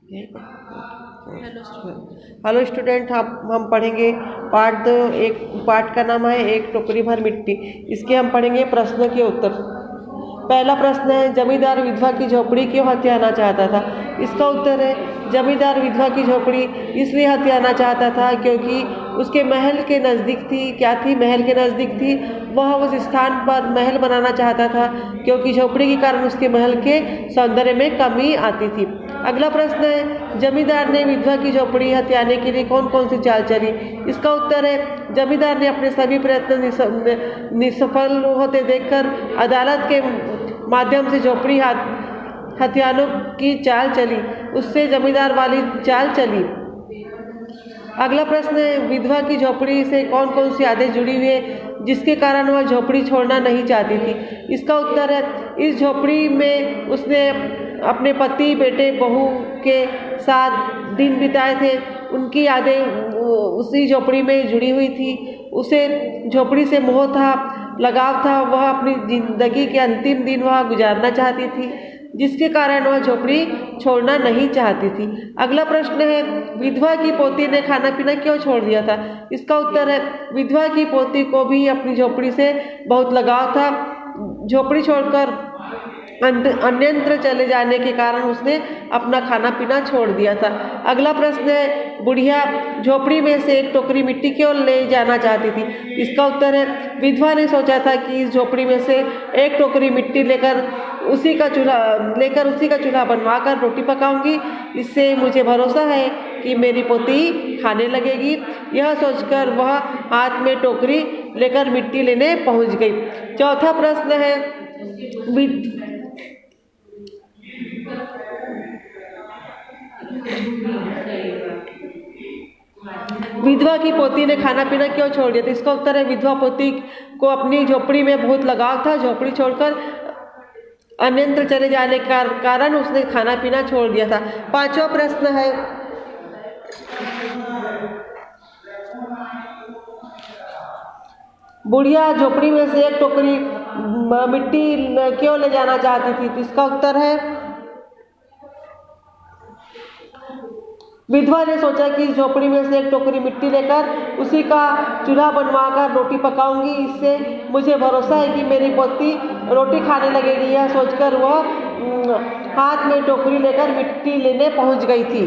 Hello student, हम पढ़ेंगे part 2। एक पार्ट का नाम है एक टोकरी भर मिट्टी। इसके हम पढ़ेंगे प्रश्न के उत्तर। पहला प्रश्न है, जमींदार विधवा की झोपड़ी क्यों हथियाना चाहता था? इसका उत्तर है, जमींदार विधवा की झोपड़ी इसलिए हथियाना चाहता था क्योंकि उसके महल के नज़दीक थी। क्या थी? महल के नज़दीक थी। वह उस स्थान पर महल बनाना चाहता था क्योंकि झोपड़ी के कारण उसके महल के सौंदर्य में कमी आती थी। अगला प्रश्न है, जमींदार ने विधवा की झोपड़ी हथियाने के लिए कौन कौन सी चाल चली? इसका उत्तर है, जमींदार ने अपने सभी प्रयत्न निष्फल होते देखकर अदालत के माध्यम से झोपड़ी हथियानों की चाल चली। उससे जमींदार वाली चाल चली। अगला प्रश्न है, विधवा की झोपड़ी से कौन कौन सी यादें जुड़ी हुई है जिसके कारण वह झोपड़ी छोड़ना नहीं चाहती थी? इसका उत्तर है, इस झोपड़ी में उसने अपने पति, बेटे, बहू के साथ दिन बिताए थे। उनकी यादें उसी झोपड़ी में जुड़ी हुई थी। उसे झोपड़ी से मोह था, लगाव था। वह अपनी जिंदगी के अंतिम दिन वह गुजारना चाहती थी जिसके कारण वह झोपड़ी छोड़ना नहीं चाहती थी। अगला प्रश्न है, विधवा की पोती ने खाना पीना क्यों छोड़ दिया था? इसका उत्तर है, विधवा की पोती को भी अपनी झोपड़ी से बहुत लगाव था। झोपड़ी छोड़कर अन्यत्र चले जाने के कारण उसने अपना खाना पीना छोड़ दिया था। अगला प्रश्न है, बुढ़िया झोपड़ी में से एक टोकरी मिट्टी क्यों ले जाना चाहती थी? इसका उत्तर है, विधवा ने सोचा था कि इस झोपड़ी में से एक टोकरी मिट्टी लेकर उसी का चूल्हा बनवाकर रोटी पकाऊंगी। इससे मुझे भरोसा है कि मेरी पोती खाने लगेगी। यह सोचकर वह हाथ में टोकरी लेकर मिट्टी लेने पहुंच गई। चौथा प्रश्न है, विधवा की पोती ने खाना पीना क्यों छोड़ दिया? इसका उत्तर है, विधवा पोती को अपनी झोपड़ी में बहुत लगाव था। झोपड़ी छोड़कर अन्यत्र चले जाने के कारण उसने खाना पीना छोड़ दिया था। पांचवा प्रश्न है, बुढ़िया झोपड़ी में से एक टोकरी मिट्टी क्यों ले जाना चाहती थी? इसका उत्तर है, विधवा ने सोचा कि झोपड़ी में से एक टोकरी मिट्टी लेकर उसी का चूल्हा बनवाकर रोटी पकाऊंगी। इससे मुझे भरोसा है कि मेरी पोती रोटी खाने लगेगी। यह सोचकर वह हाथ में टोकरी लेकर मिट्टी लेने पहुंच गई थी।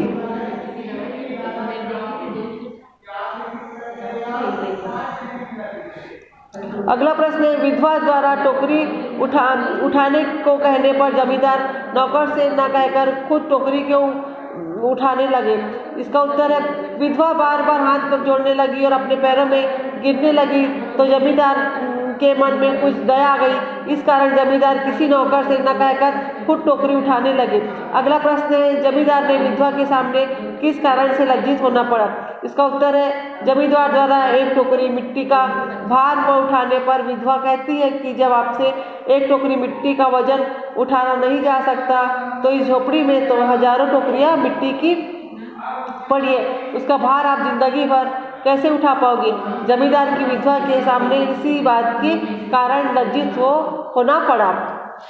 अगला प्रश्न है, विधवा द्वारा टोकरी उठाने को कहने पर जमींदार नौकर से न कहकर खुद टोकरी क्यों उठाने लगे? इसका उत्तर है, विधवा बार बार हाथ जोड़ने लगी और अपने पैरों में गिरने लगी तो जमींदार के मन में कुछ दया आ गई। इस कारण जमींदार किसी नौकर से न कहकर खुद टोकरी उठाने लगे। अगला प्रश्न है, जमींदार ने विधवा के सामने किस कारण से लज्जित होना पड़ा? इसका उत्तर है, जमींदार द्वारा एक टोकरी मिट्टी का भार न उठाने पर विधवा कहती है कि जब आपसे एक टोकरी मिट्टी का वजन उठाना नहीं जा सकता तो इस झोपड़ी में तो हजारों टोकरियां मिट्टी की पड़ी है, उसका भार आप जिंदगी भर कैसे उठा पाओगे? जमींदार की विधवा के सामने इसी बात के कारण लज्जित होना पड़ा।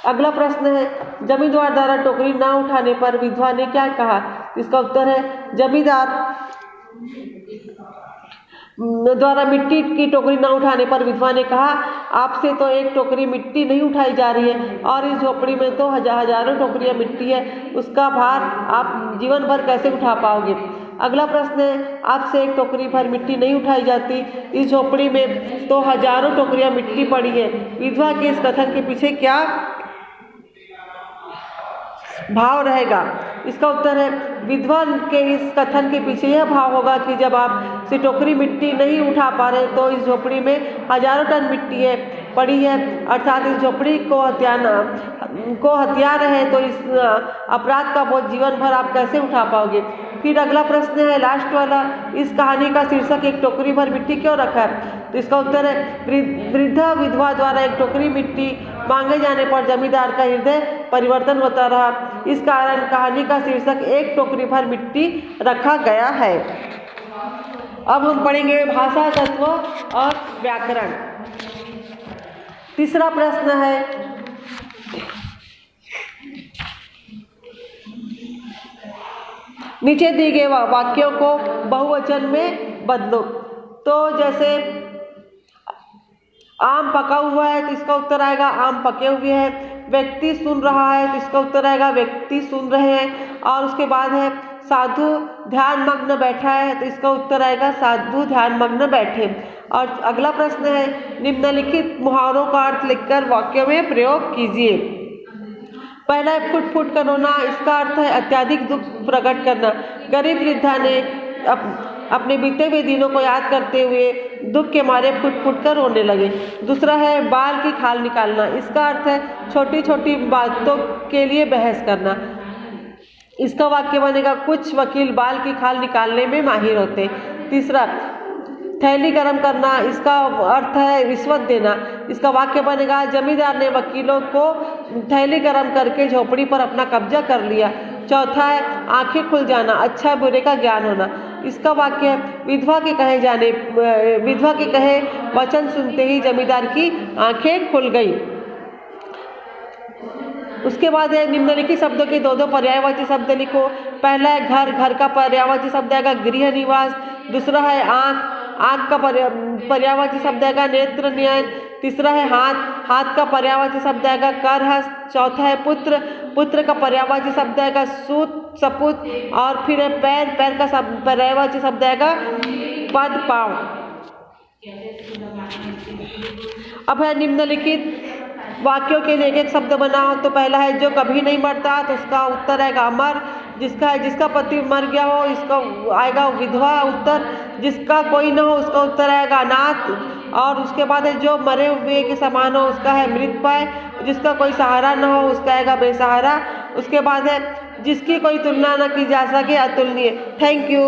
अगला प्रश्न है, जमींदार द्वारा टोकरी न उठाने पर विधवा ने क्या कहा? इसका उत्तर है, जमींदार द्वारा मिट्टी की टोकरी न उठाने पर विधवा ने कहा, आपसे तो एक टोकरी मिट्टी नहीं उठाई जा रही है और इस झोपड़ी में तो हजारों टोकरियां मिट्टी है, उसका भार आप जीवन भर कैसे उठा पाओगे? अगला प्रश्न है, आपसे एक टोकरी भर मिट्टी नहीं उठाई जाती, इस झोपड़ी में तो हजारों टोकरियां मिट्टी पड़ी है। विधवा के इस कथन के पीछे क्या भाव रहेगा? इसका उत्तर है, विधवा के इस कथन के पीछे यह भाव होगा कि जब आप से टोकरी मिट्टी नहीं उठा पा रहे तो इस झोपड़ी में हजारों टन मिट्टी पड़ी है, अर्थात इस झोपड़ी को हथिया रहे तो इस अपराध का बोझ जीवन भर आप कैसे उठा पाओगे? फिर अगला प्रश्न है, लास्ट वाला, इस कहानी का शीर्षक एक टोकरी भर मिट्टी क्यों रखा है? तो इसका उत्तर है, वृद्धा विधवा द्वारा एक टोकरी मिट्टी मांगे जाने पर जमींदार का हृदय परिवर्तन होता रहा। इस कारण कहानी का शीर्षक एक टोकरी भर मिट्टी रखा गया है। अब हम पढ़ेंगे भाषा तत्व और व्याकरण। तीसरा प्रश्न है, नीचे दिए गए वाक्यों को बहुवचन में बदलो। तो जैसे आम पका हुआ है तो इसका उत्तर आएगा आम पके हुए हैं। व्यक्ति सुन रहा है तो इसका उत्तर आएगा व्यक्ति सुन रहे हैं। और उसके बाद है साधु ध्यान मग्न बैठा है तो इसका उत्तर आएगा साधु ध्यान मग्न बैठे। और अगला प्रश्न है निम्नलिखित मुहावरों का अर्थ लिखकर वाक्य में प्रयोग कीजिए। पहला है फुट फुट कर रोना, इसका अर्थ है अत्यधिक दुख प्रकट करना। गरीब वृद्धा ने अपने बीते हुए दिनों को याद करते हुए दुख के मारे फुट फुट कर रोने लगे। दूसरा है बाल की खाल निकालना, इसका अर्थ है छोटी छोटी बातों के लिए बहस करना। इसका वाक्य बनेगा कुछ वकील बाल की खाल निकालने में माहिर होते। तीसरा थैली गरम करना, इसका अर्थ है रिश्वत देना। इसका वाक्य बनेगा जमींदार ने वकीलों को थैली गरम करके झोपड़ी पर अपना कब्जा कर लिया। चौथा है आंखें खुल जाना, अच्छा बुरे का ज्ञान होना। इसका वाक्य है विधवा के कहे वचन सुनते ही जमींदार की आंखें खुल गई। उसके बाद है निम्नलिखित शब्दों के दो पर्यायवाची शब्द लिखो। पहला है घर, घर का पर्यायवाची शब्द आएगा गृह निवास। दूसरा है आँख, आँख का पर्यायवाची शब्द आएगा नेत्र नयन। तीसरा है हाथ, हाथ का पर्यायवाची शब्द आएगा करहस्त। चौथा है पुत्र, पुत्र का पर्यायवाची शब्द आएगा सूत सपूत। और फिर है पैर, पैर का पर्यायवाची शब्द आएगा पद पाँव। अब है निम्नलिखित वाक्यों के लिए एक एक शब्द बनाओ। तो पहला है जो कभी नहीं मरता तो उसका उत्तर आएगा अमर। जिसका पति मर गया हो इसका आएगा विधवा उत्तर। जिसका कोई न हो उसका उत्तर आएगा अनाथ। और उसके बाद है जो मरे हुए के समान हो उसका है मृतप्राय। जिसका कोई सहारा न हो उसका आएगा बेसहारा। उसके बाद है जिसकी कोई तुलना न की जा सके अतुलनीय। Thank you.